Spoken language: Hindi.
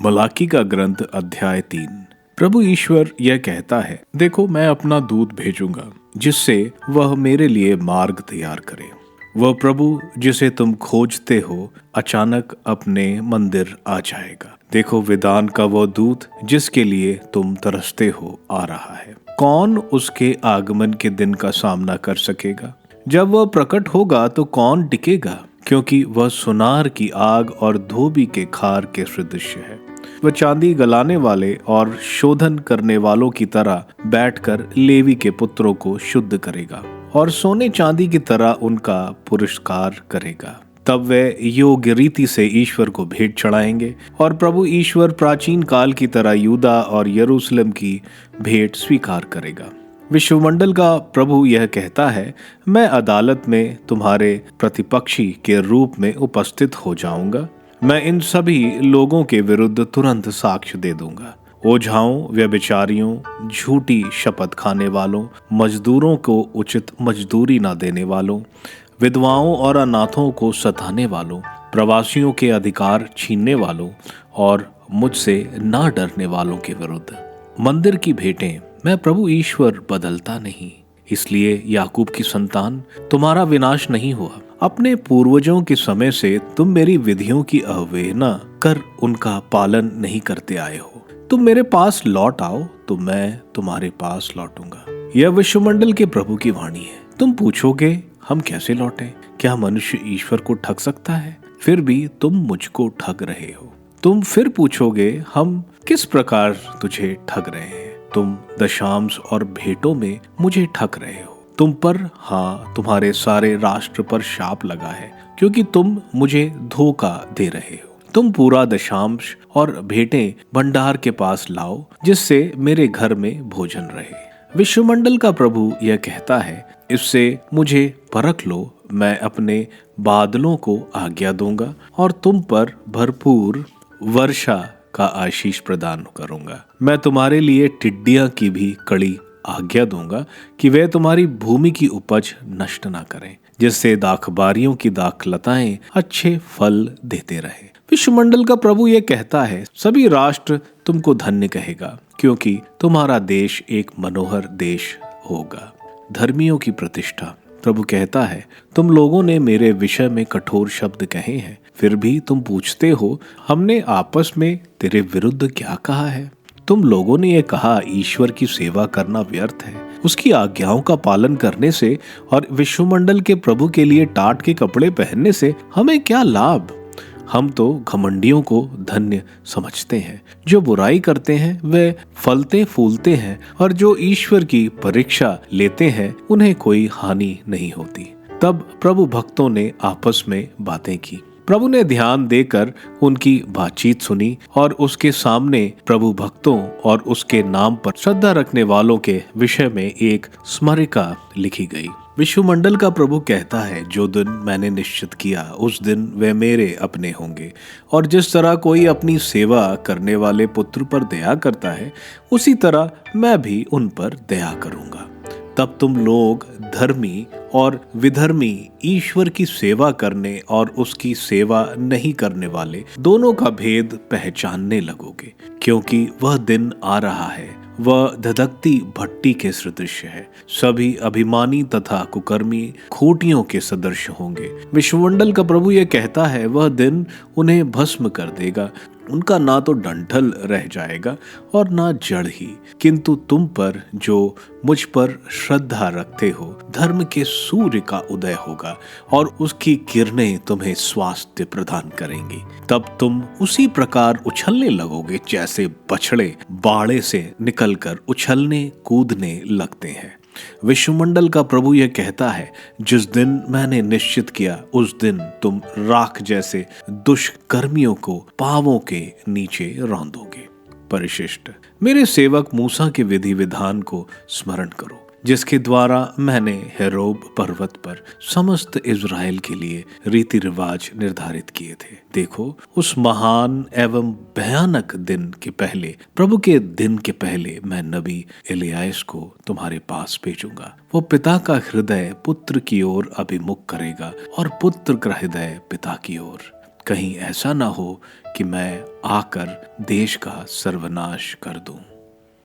मलाकी का ग्रंथ अध्याय 3। प्रभु ईश्वर यह कहता है, देखो मैं अपना दूत भेजूंगा जिससे वह मेरे लिए मार्ग तैयार करे। वह प्रभु जिसे तुम खोजते हो अचानक अपने मंदिर आ जाएगा। देखो विधान का वो दूत जिसके लिए तुम तरसते हो आ रहा है। कौन उसके आगमन के दिन का सामना कर सकेगा? जब वह प्रकट होगा तो कौन टिकेगा? क्योंकि वह सुनार की आग और धोबी के खार के सदृश है। वह चांदी गलाने वाले और शोधन करने वालों की तरह बैठकर लेवी के पुत्रों को शुद्ध करेगा और सोने चांदी की तरह उनका पुरस्कार करेगा। तब वे योग्य रीति से ईश्वर को भेंट चढ़ाएंगे और प्रभु ईश्वर प्राचीन काल की तरह यूदा और यरूशलेम की भेंट स्वीकार करेगा। विश्वमंडल का प्रभु यह कहता है, मैं अदालत में तुम्हारे प्रतिपक्षी के रूप में उपस्थित हो जाऊंगा। मैं इन सभी लोगों के विरुद्ध तुरंत साक्ष्य दे दूंगा। ओझाओं, व्यभिचारियों, झूठी शपथ खाने वालों, मजदूरों को उचित मजदूरी न देने वालों, विधवाओं और अनाथों को सताने वालों, प्रवासियों के अधिकार छीनने वालों और मुझसे ना डरने वालों के विरुद्ध। मंदिर की भेंटें। मैं प्रभु ईश्वर बदलता नहीं, इसलिए याकूब की संतान तुम्हारा विनाश नहीं हुआ। अपने पूर्वजों के समय से तुम मेरी विधियों की अवहेलना कर उनका पालन नहीं करते आए हो। तुम मेरे पास लौट आओ तो मैं तुम्हारे पास लौटूंगा। यह विश्वमंडल के प्रभु की वाणी है। तुम पूछोगे, हम कैसे लौटें? क्या मनुष्य ईश्वर को ठग सकता है? फिर भी तुम मुझको ठग रहे हो। तुम फिर पूछोगे, हम किस प्रकार तुझे ठग रहे हैं? तुम दशांश और भेंटों में मुझे ठग रहे हो। तुम पर, हाँ, तुम्हारे सारे राष्ट्र पर शाप लगा है, क्योंकि तुम मुझे धोखा दे रहे हो। तुम पूरा दशांश और भेंटें भंडार के पास लाओ, जिससे मेरे घर में भोजन रहे। विश्वमंडल का प्रभु यह कहता है, इससे मुझे परख लो। मैं अपने बादलों को आज्ञा दूंगा और तुम पर भरपूर वर्षा का आशीष प्रदान करूंगा। मैं तुम्हारे लिए टिड्डियां की भी कड़ी आज्ञा दूंगा कि वे तुम्हारी भूमि की उपज नष्ट ना करें, जिससे दाखबारियों की दाखलताएं अच्छे फल देते रहे। विश्वमंडल का प्रभु यह कहता है, सभी राष्ट्र तुमको धन्य कहेगा, क्योंकि तुम्हारा देश एक मनोहर देश होगा। धर्मियों की प्रतिष्ठा। प्रभु कहता है, तुम लोगों ने मेरे विषय में कठोर शब्द कहे हैं, फिर भी तुम पूछते हो, हमने आपस में तेरे विरुद्ध क्या कहा है? तुम लोगों ने ये कहा, ईश्वर की सेवा करना व्यर्थ है, उसकी आज्ञाओं का पालन करने से और विश्वमंडल के प्रभु के लिए टाट के कपड़े पहनने से हमें क्या लाभ? हम तो घमंडियों को धन्य समझते हैं। जो बुराई करते हैं वे फलते फूलते हैं, और जो ईश्वर की परीक्षा लेते हैं उन्हें कोई हानि नहीं होती। तब प्रभु भक्तों ने आपस में बातें की। प्रभु ने ध्यान देकर उनकी बातचीत सुनी और उसके सामने प्रभु भक्तों और उसके नाम पर श्रद्धा रखने वालों के विषय में एक स्मरिका लिखी गई। विश्वमंडल का प्रभु कहता है, जो दिन मैंने निश्चित किया उस दिन वे मेरे अपने होंगे, और जिस तरह कोई अपनी सेवा करने वाले पुत्र पर दया करता है, उसी तरह मैं भी उन पर दया करूंगा। तब तुम लोग धर्मी और विधर्मी, ईश्वर की सेवा करने और उसकी सेवा नहीं करने वाले दोनों का भेद पहचानने लगोगे, क्योंकि वह दिन आ रहा है, वह धधकती भट्टी के सदृश है। सभी अभिमानी तथा कुकर्मी खूंटियों के सदृश होंगे। विश्वमंडल का प्रभु यह कहता है, वह दिन उन्हें भस्म कर देगा। उनका ना तो डंठल रह जाएगा और ना जड़ ही, किंतु तुम पर जो मुझ पर श्रद्धा रखते हो, धर्म के सूर्य का उदय होगा और उसकी किरणें तुम्हें स्वास्थ्य प्रदान करेंगी। तब तुम उसी प्रकार उछलने लगोगे जैसे बछड़े बाड़े से निकलकर उछलने कूदने लगते हैं। विश्वमंडल का प्रभु यह कहता है, जिस दिन मैंने निश्चित किया उस दिन तुम राख जैसे दुष्कर्मियों को पांवों के नीचे रौंदोगे। परिशिष्ट। मेरे सेवक मूसा के विधि विधान को स्मरण करो, जिसके द्वारा मैंने हेरोब पर्वत पर समस्त इज़राइल के लिए रीति रिवाज निर्धारित किए थे। देखो, उस महान एवं भयानक दिन के पहले, प्रभु के दिन के पहले, मैं नबी एलियास को तुम्हारे पास भेजूंगा। वो पिता का हृदय पुत्र की ओर अभिमुख करेगा और पुत्र का हृदय पिता की ओर। कहीं ऐसा ना हो कि मैं आकर देश का सर्वनाश कर दूं।